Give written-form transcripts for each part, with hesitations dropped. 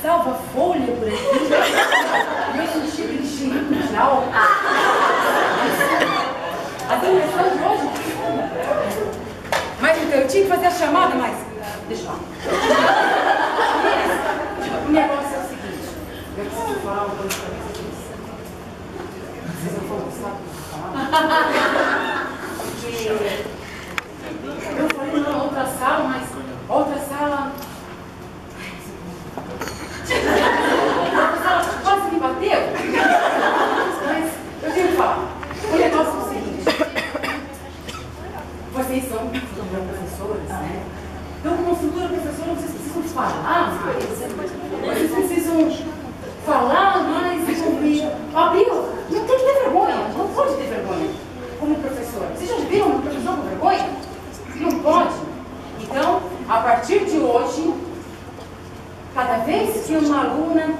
salva-folha por aqui. Eu senti aquele cheirinho de álcool. A dimensão de hoje. Mas então, eu tinha que fazer a chamada, mas... Deixa eu falar. O negócio é o seguinte. Eu preciso falar uma coisa pra vocês. Vocês não vão gostar do que eu vou falar? Porque... Eu falei numa outra sala, mas... Outra sala quase me bateu. Mas eu tenho que falar. O negócio é o seguinte. Vocês são professores, né? Então, como futura professora, vocês precisam falar mais. Vocês precisam falar mais e cumprir. Abril, não tem que ter vergonha. Não pode ter vergonha como professora. Vocês já viram uma professora com vergonha? Não pode. Então, a partir de hoje, cada vez que uma aluna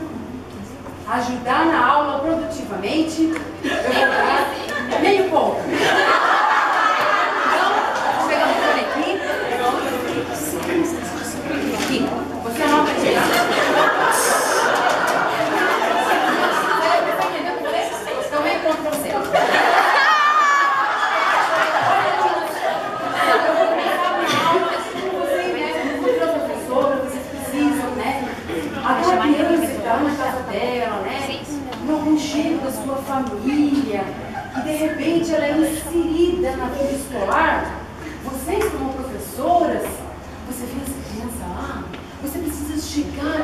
ajudar na aula produtivamente, eu vou dar meio ponto. Então, vou pegar o fone aqui. Aqui. Você anota aqui, tá? Então, meio ponto pra você. Aquela criança que está na casa dela, né? No aconchego da sua família, e de repente ela é inserida na vida escolar. Vocês, como professoras, você vê essa criança lá, você precisa chegar